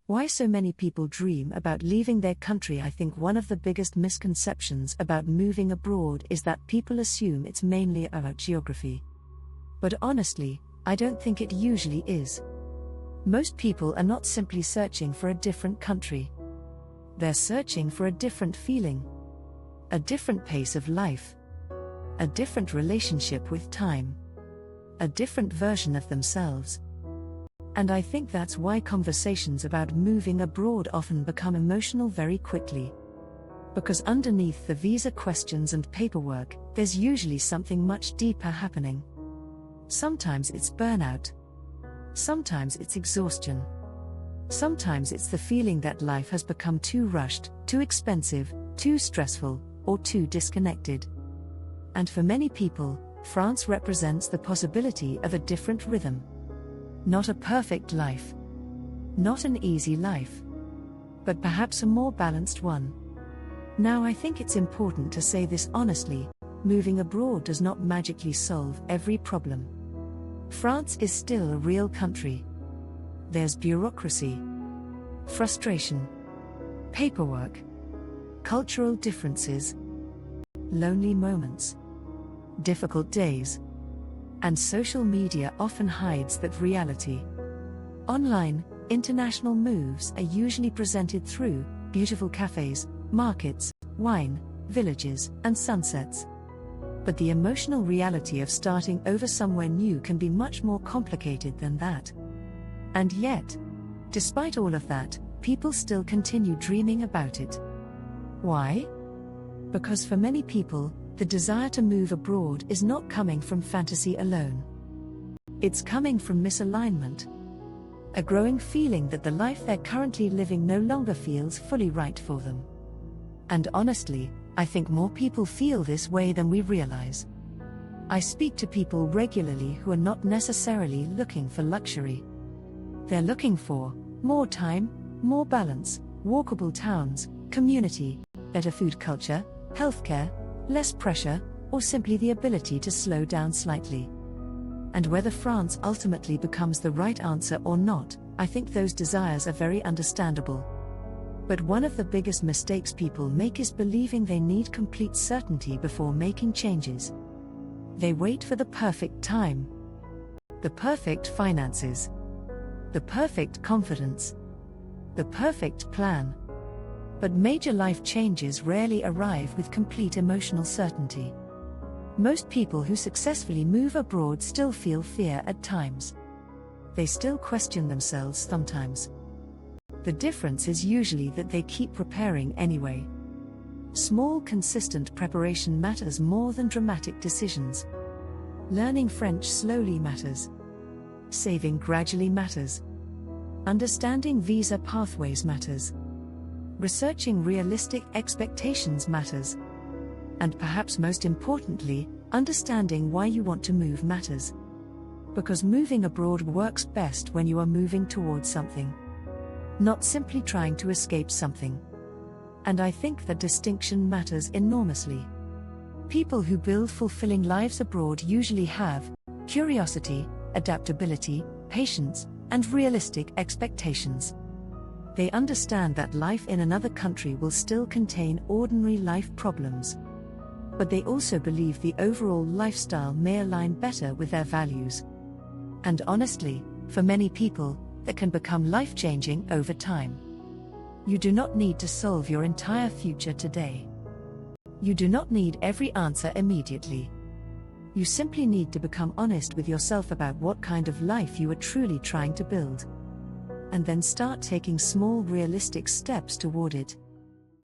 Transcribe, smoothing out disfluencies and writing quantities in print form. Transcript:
Why so many people dream about leaving their country? I think one of the biggest misconceptions about moving abroad is that people assume it's mainly about geography. But honestly, I don't think it usually is. Most people are not simply searching for a different country. They're searching for a different feeling, a different pace of life, a different relationship with time, a different version of themselves. And I think that's why conversations about moving abroad often become emotional very quickly. Because underneath the visa questions and paperwork, there's usually something much deeper happening. Sometimes it's burnout. Sometimes it's exhaustion. Sometimes it's the feeling that life has become too rushed, too expensive, too stressful, or too disconnected. And for many people, France represents the possibility of a different rhythm. Not a perfect life. Not an easy life. But perhaps a more balanced one. Now I think it's important to say this honestly, moving abroad does not magically solve every problem. France is still a real country. There's bureaucracy, frustration, paperwork, cultural differences, lonely moments, difficult days. And social media often hides that reality. Online, international moves are usually presented through beautiful cafes, markets, wine, villages, and sunsets. But the emotional reality of starting over somewhere new can be much more complicated than that. And yet, despite all of that, people still continue dreaming about it. Why? Because for many people, the desire to move abroad is not coming from fantasy alone. It's coming from misalignment. A growing feeling that the life they're currently living no longer feels fully right for them. And honestly, I think more people feel this way than we realize. I speak to people regularly who are not necessarily looking for luxury. They're looking for more time, more balance, walkable towns, community, better food culture, healthcare, less pressure, or simply the ability to slow down slightly. And whether France ultimately becomes the right answer or not, I think those desires are very understandable. But one of the biggest mistakes people make is believing they need complete certainty before making changes. They wait for the perfect time, the perfect finances, the perfect confidence, the perfect plan. But major life changes rarely arrive with complete emotional certainty. Most people who successfully move abroad still feel fear at times. They still question themselves sometimes. The difference is usually that they keep preparing anyway. Small, consistent preparation matters more than dramatic decisions. Learning French slowly matters. Saving gradually matters. Understanding visa pathways matters. Researching realistic expectations matters. And perhaps most importantly, understanding why you want to move matters. Because moving abroad works best when you are moving towards something, not simply trying to escape something. And I think that distinction matters enormously. People who build fulfilling lives abroad usually have curiosity, adaptability, patience, and realistic expectations. They understand that life in another country will still contain ordinary life problems. But they also believe the overall lifestyle may align better with their values. And honestly, for many people, that can become life-changing over time. You do not need to solve your entire future today. You do not need every answer immediately. You simply need to become honest with yourself about what kind of life you are truly trying to build. And then start taking small, realistic steps toward it.